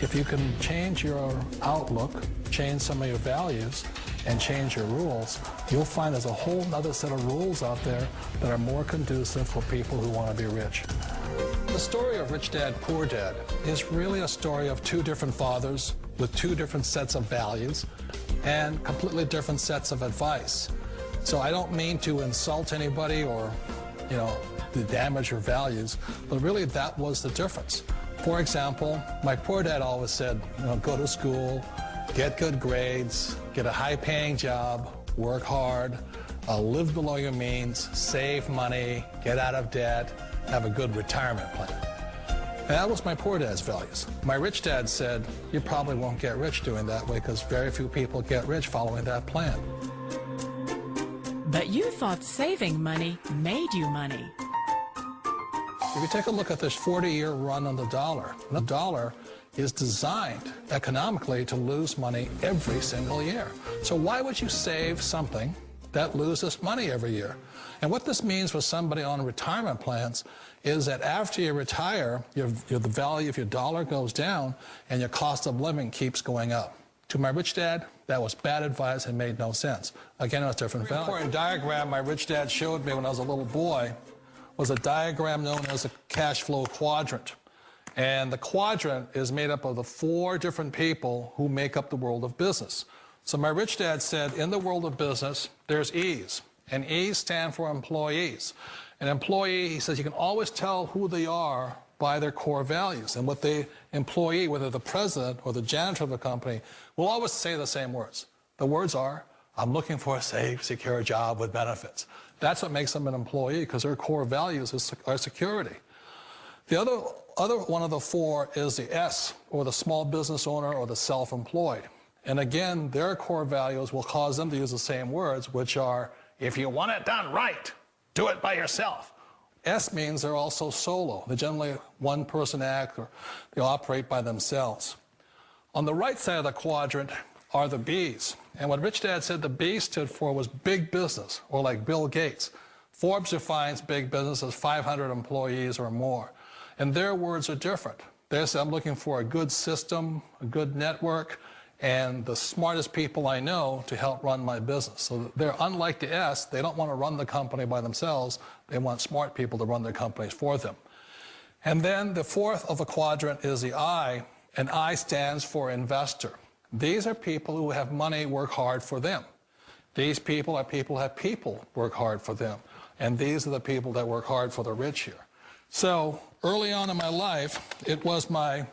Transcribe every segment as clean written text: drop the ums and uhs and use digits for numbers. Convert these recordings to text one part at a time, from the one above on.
If you can change your outlook, change some of your values, and change your rules, you'll find there's a whole other set of rules out there that are more conducive for people who want to be rich. The story of Rich Dad, Poor Dad is really a story of two different fathers with two different sets of values and completely different sets of advice. So I don't mean to insult anybody or, to damage your values, but really that was the difference. For example, my poor dad always said, go to school, get good grades, get a high-paying job, work hard, live below your means, save money, get out of debt, have a good retirement plan. And that was my poor dad's values. My rich dad said, you probably won't get rich doing that way because very few people get rich following that plan. But you thought saving money made you money. If you take a look at this 40-year run on the dollar is designed economically to lose money every single year. So why would you save something that loses money every year? And what this means for somebody on retirement plans is that after you retire, the value of your dollar goes down and your cost of living keeps going up. To my rich dad, that was bad advice and made no sense. Again, it was different value. An important diagram my rich dad showed me when I was a little boy was a diagram known as a cash flow quadrant. And the quadrant is made up of the 4 different people who make up the world of business. So my rich dad said, in the world of business, there's E's. And E's stand for employees. An employee, he says, you can always tell who they are by their core values. And what the employee, whether the president or the janitor of the company, will always say the same words. The words are, I'm looking for a safe, secure job with benefits. That's what makes them an employee, because their core values are security. The other one of the 4 is the S, or the small business owner or the self-employed. And again, their core values will cause them to use the same words, which are, if you want it done right, do it by yourself. S means they're also solo. They're generally one-person act, or they operate by themselves. On the right side of the quadrant are the B's. And what Rich Dad said the B stood for was big business, or like Bill Gates. Forbes defines big business as 500 employees or more. And their words are different. They say, I'm looking for a good system, a good network, and the smartest people I know to help run my business. So they're unlike the S. They don't want to run the company by themselves. They want smart people to run their companies for them. And then the 4th of the quadrant is the I, and I stands for investor. These are people who have money work hard for them. These people are people who have people work hard for them. And these are the people that work hard for the rich here. So early on in my life, it was my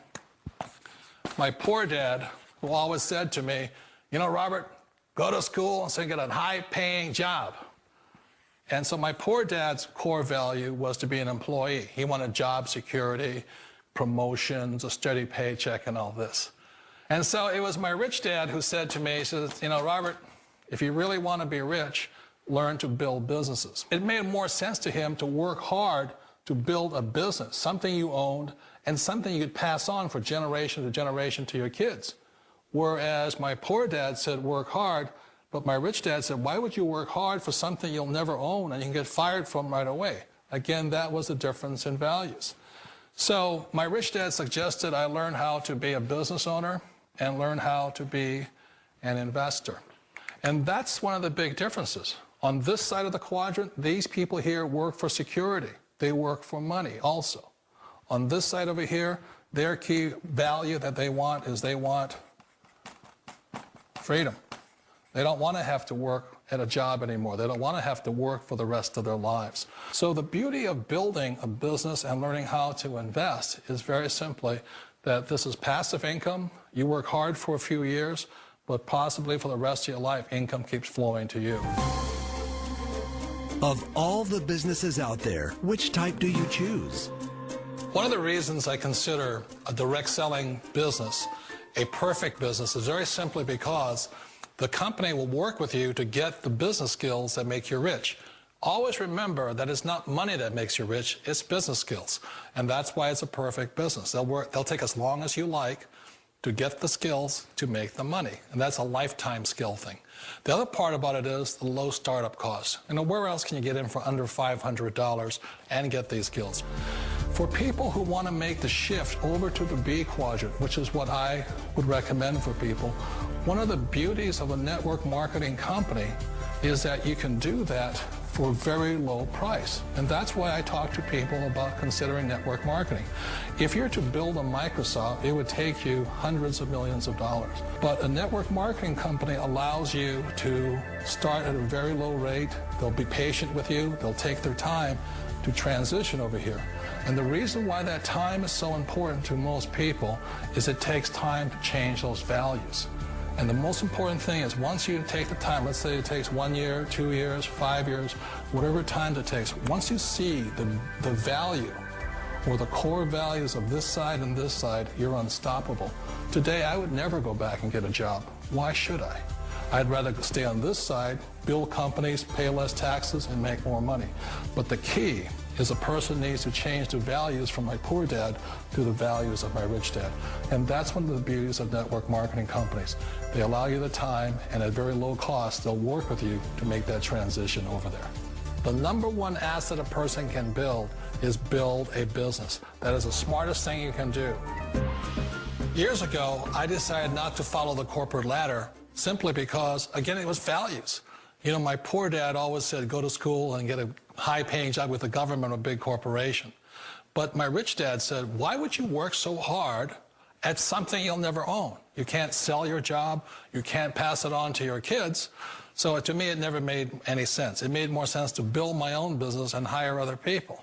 poor dad who always said to me, Robert, go to school and get a high-paying job. And so my poor dad's core value was to be an employee. He wanted job security, promotions, a steady paycheck, and all this. And so it was my rich dad who said to me, he says, Robert, if you really want to be rich, learn to build businesses. It made more sense to him to work hard to build a business, something you owned, and something you could pass on for generation to generation to your kids. Whereas my poor dad said, work hard, but my rich dad said, why would you work hard for something you'll never own and you can get fired from right away? Again, that was the difference in values. So my rich dad suggested I learn how to be a business owner and learn how to be an investor. And that's one of the big differences. On this side of the quadrant, these people here work for security. They work for money also. On this side over here, their key value that they want is they want freedom. They don't want to have to work at a job anymore. They don't want to have to work for the rest of their lives. So the beauty of building a business and learning how to invest is very simply that this is passive income. You work hard for a few years, but possibly for the rest of your life, income keeps flowing to you. Of all the businesses out there, which type do you choose? One of the reasons I consider a direct selling business a perfect business is very simply because the company will work with you to get the business skills that make you rich. Always remember that it's not money that makes you rich, it's business skills. And that's why it's a perfect business. They'll take as long as you like to get the skills to make the money. And that's a lifetime skill thing. The other part about it is the low startup costs. Where else can you get in for under $500 and get these skills? For people who want to make the shift over to the B quadrant, which is what I would recommend for people, one of the beauties of a network marketing company is that you can do that for a very low price. And that's why I talk to people about considering network marketing. If you're to build a Microsoft, it would take you hundreds of millions of dollars. But a network marketing company allows you to start at a very low rate. They'll be patient with you. They'll take their time to transition over here. And the reason why that time is so important to most people is it takes time to change those values. And the most important thing is once you take the time, let's say it takes 1 year, 2 years, 5 years, whatever time it takes, once you see the value or the core values of this side and this side, you're unstoppable. Today, I would never go back and get a job. Why should I? I'd rather stay on this side, build companies, pay less taxes, and make more money. But the key is a person needs to change the values from my poor dad to the values of my rich dad. And that's one of the beauties of network marketing companies. They allow you the time, and at very low cost, they'll work with you to make that transition over there. The number one asset a person can build is build a business. That is the smartest thing you can do. Years ago, I decided not to follow the corporate ladder simply because, again, it was values. You know, my poor dad always said, go to school and get a high-paying job with the government or a big corporation. But my rich dad said, why would you work so hard at something you'll never own? You can't sell your job. You can't pass it on to your kids. So to me, it never made any sense. It made more sense to build my own business and hire other people.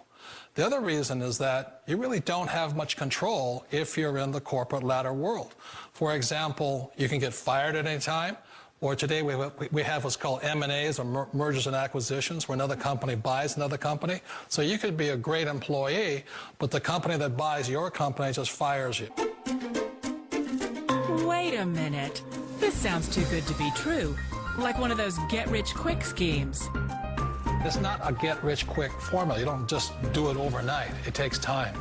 The other reason is that you really don't have much control if you're in the corporate ladder world. For example, you can get fired at any time. Or today we have what's called M&As, or mergers and acquisitions, where another company buys another company. So you could be a great employee, but the company that buys your company just fires you. Wait a minute. This sounds too good to be true. Like one of those get-rich-quick schemes. It's not a get-rich-quick formula. You don't just do it overnight. It takes time.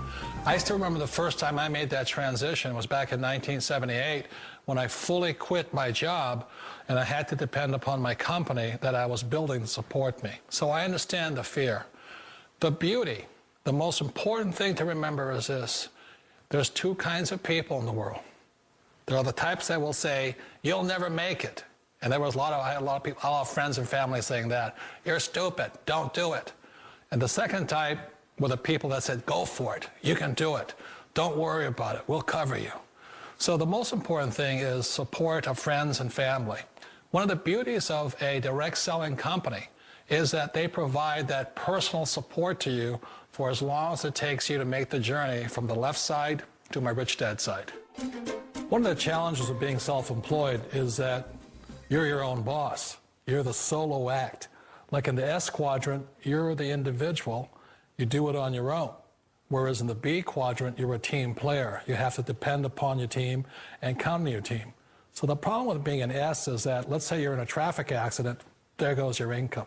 I still remember the first time I made that transition was back in 1978 when I fully quit my job and I had to depend upon my company that I was building to support me. So I understand the fear. The beauty, the most important thing to remember is this. There's two kinds of people in the world. There are the types that will say, you'll never make it. And I had a lot of people, a lot of friends and family saying that. You're stupid, don't do it. And the second type were the people that said, go for it, you can do it. Don't worry about it, we'll cover you. So the most important thing is support of friends and family. One of the beauties of a direct selling company is that they provide that personal support to you for as long as it takes you to make the journey from the left side to my rich dad side. One of the challenges of being self-employed is that you're your own boss. You're the solo act. Like in the S quadrant, you're the individual. You do it on your own. Whereas in the B quadrant, you're a team player. You have to depend upon your team and count on your team. So the problem with being an S is that, let's say you're in a traffic accident, there goes your income.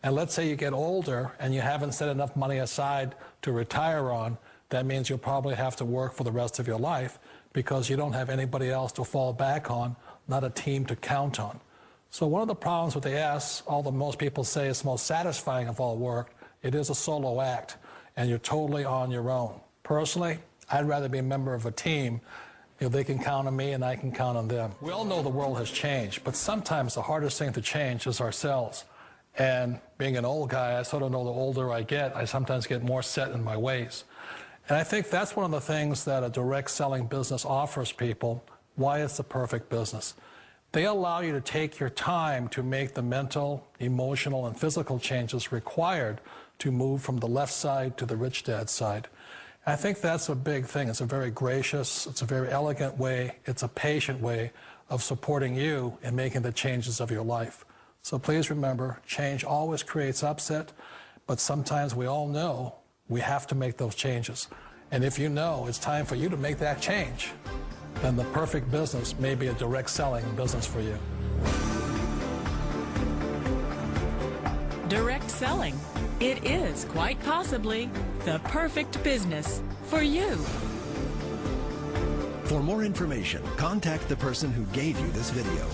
And let's say you get older and you haven't set enough money aside to retire on, that means you'll probably have to work for the rest of your life because you don't have anybody else to fall back on, not a team to count on. So one of the problems with the S, although most people say it's the most satisfying of all work, it is a solo act, and you're totally on your own. Personally, I'd rather be a member of a team. You know, they can count on me and I can count on them. We all know the world has changed, but sometimes the hardest thing to change is ourselves. And being an old guy, I sort of know the older I get, I sometimes get more set in my ways. And I think that's one of the things that a direct selling business offers people, why it's the perfect business. They allow you to take your time to make the mental, emotional, and physical changes required to move from the left side to the rich dad side. And I think that's a big thing. It's a very gracious, it's a very elegant way, it's a patient way of supporting you in making the changes of your life. So please remember, change always creates upset, but sometimes we all know we have to make those changes. And if you know it's time for you to make that change, then the perfect business may be a direct selling business for you. Direct selling. It is quite possibly the perfect business for you. For more information, contact the person who gave you this video.